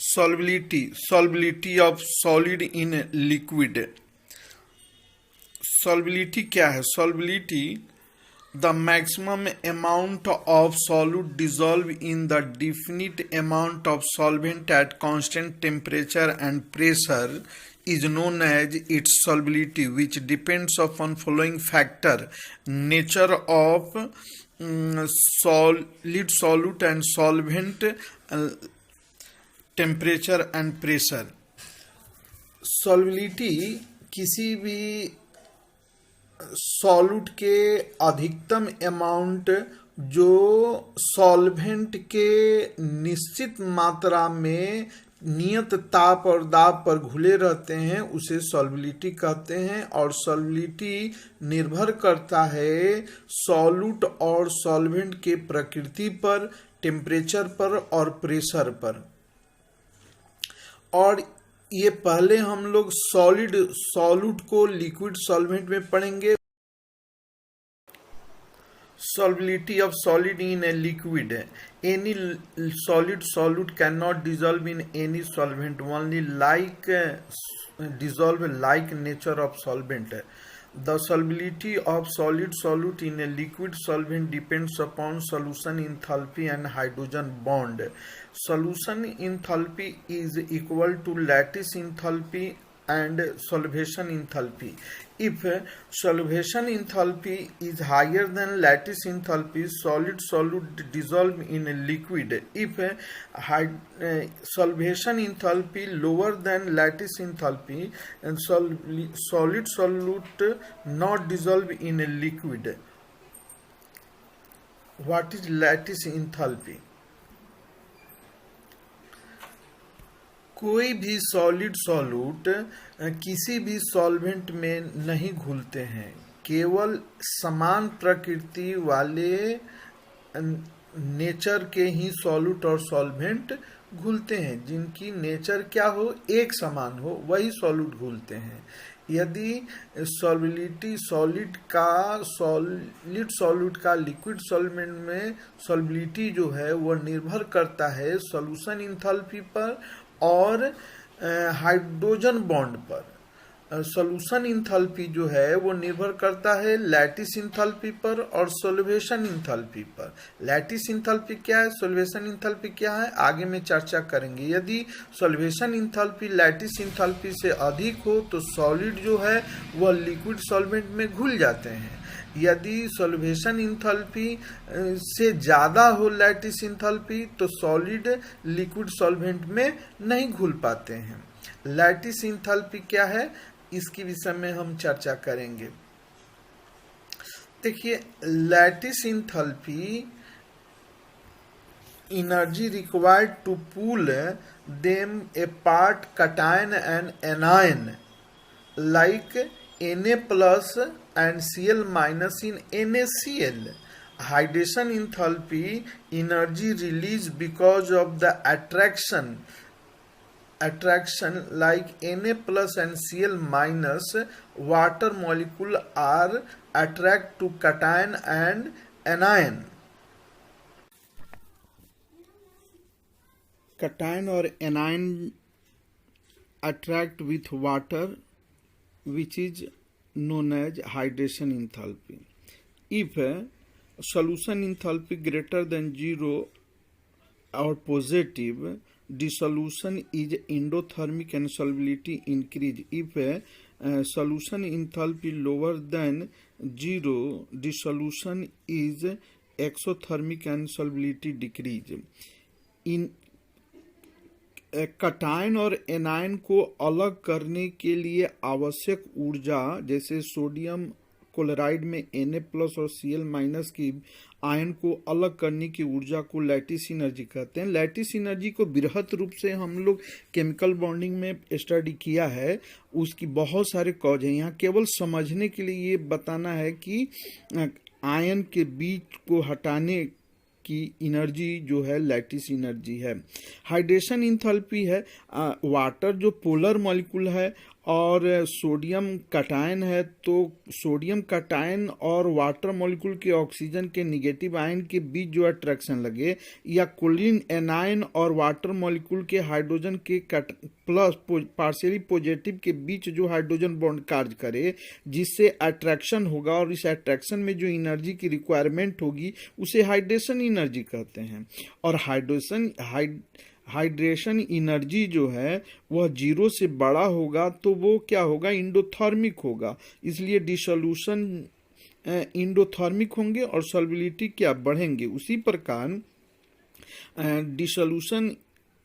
सॉल्बिलिटी of solid in liquid. Solubility क्या है? Solubility the maximum amount of solute dissolve in the definite amount of solvent at constant temperature and pressure is known as its solubility, which depends upon following factor: nature of solid solute and solvent, temperature and pressure। solubility किसी भी solute के अधिकतम amount जो solvent के निश्चित मात्रा में नियत ताप और दाब पर घुले रहते हैं उसे सॉल्बिलिटी कहते हैं। और सॉल्बिलिटी निर्भर करता है सॉल्यूट और सॉल्वेंट के प्रकृति पर, टेम्परेचर पर और प्रेशर पर। और ये पहले हम लोग सॉल्यूट को लिक्विड सॉल्वेंट में पढ़ेंगे। Solubility of solid in a liquid: any solid solute cannot dissolve in any solvent, only dissolve like nature of solvent। The solubility of solid solute in a liquid solvent depends upon solution enthalpy and hydrogen bond। Solution enthalpy is equal to lattice enthalpy and solvation enthalpy। If solvation enthalpy is higher than lattice enthalpy, solid solute dissolve in a liquid। If solvation enthalpy lower than lattice enthalpy, and solid solute not dissolve in a liquid। What is lattice enthalpy? कोई भी solid solute किसी भी solvent में नहीं घुलते हैं, केवल समान प्रकृति वाले नेचर के ही सॉल्यूट और सॉल्वेंट घुलते हैं। जिनकी नेचर क्या हो, एक समान हो, वही सॉल्यूट घुलते हैं। यदि सॉल्बिलिटी सॉलिड सॉल्यूट का लिक्विड सॉल्वेंट में सॉल्बिलिटी जो है वह निर्भर करता है सॉल्यूशन इंथैल्पी पर और हाइड्रोजन बॉन्ड पर। सॉल्यूशन इंथैल्पी जो है वो निर्भर करता है लैटिस इंथैल्पी पर और सॉल्वेशन इंथैल्पी पर। लैटिस इंथैल्पी क्या है, सॉल्वेशन इंथैल्पी क्या है, आगे में चर्चा करेंगे। यदि सॉल्वेशन इंथैल्पी लैटिस इंथैल्पी से अधिक हो तो सॉलिड जो है वह लिक्विड सॉल्वेंट में घुल जाते हैं। यदि सॉल्वेशन इंथैल्पी से ज़्यादा हो लैटिस इंथैल्पी तो सॉलिड लिक्विड सॉल्वेंट में नहीं घुल पाते हैं। लैटिस इंथैल्पी क्या है, इसकी विषय में हम चर्चा करेंगे। देखिए, lattice enthalpy energy required to pull them apart cation and anion like Na+ and Cl- in NaCl। Hydration enthalpy energy release because of the attraction like Na+ and Cl- water molecule are attract to cation and anion। cation or anion attract with water, which is known as hydration enthalpy। If solution enthalpy greater than 0 or positive, dissolution is endothermic and solubility increase। If solution enthalpy lower than 0, dissolution is exothermic and solubility decrease। In cation और anion को अलग करने के लिए आवश्यक ऊर्जा, जैसे sodium chloride में Na+ और Cl- की आयन को अलग करने की ऊर्जा को लैटिस एनर्जी कहते हैं। लैटिस एनर्जी को बृहत रूप से हम लोग केमिकल बॉन्डिंग में स्टडी किया है, उसकी बहुत सारे कॉज हैं। यहाँ केवल समझने के लिए ये बताना है कि आयन के बीच को हटाने की एनर्जी जो है लैटिस एनर्जी है। हाइड्रेशन इंथैल्पी है वाटर जो पोलर मॉलिक्यूल है और सोडियम कटायन है, तो सोडियम कटायन और वाटर मॉलिक्यूल के ऑक्सीजन के निगेटिव आयन के बीच जो अट्रैक्शन लगे, या क्लोरीन एनायन और वाटर मॉलिक्यूल के हाइड्रोजन के प्लस पार्शियली पॉजिटिव के बीच जो हाइड्रोजन बॉन्ड कार्य करे, जिससे अट्रैक्शन होगा, और इस अट्रैक्शन में जो एनर्जी की रिक्वायरमेंट होगी उसे हाइड्रेशन एनर्जी कहते हैं। और हाइड्रेशन एनर्जी जो है वह 0 से बड़ा होगा तो वो क्या होगा, इंडोथर्मिक होगा। इसलिए डिसोल्यूशन इंडोथर्मिक होंगे और सॉल्युबिलिटी क्या बढ़ेंगे। उसी प्रकार डिसोल्यूशन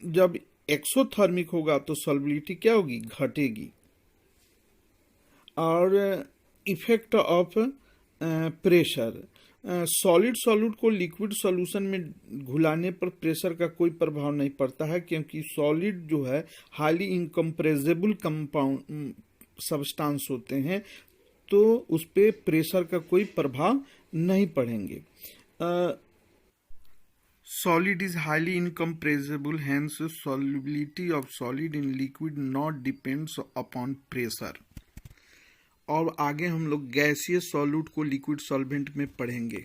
जब एक्सोथर्मिक होगा तो सॉल्युबिलिटी क्या होगी, घटेगी। और effect of pressure, solid solute को लिक्विड सॉल्यूशन में घुलाने पर प्रेशर का कोई प्रभाव नहीं पड़ता है, क्योंकि सॉलिड जो है हाईली इनकम्प्रेसिबल कंपाउंड सब्सटेंस होते हैं, तो उस पर प्रेशर का कोई प्रभाव नहीं पड़ेंगे। Solid is highly incompressible, hence solubility of solid in liquid not depends upon pressure. और आगे हम लोग गैसीय सॉल्यूट को लिक्विड सॉल्वेंट में पढ़ेंगे।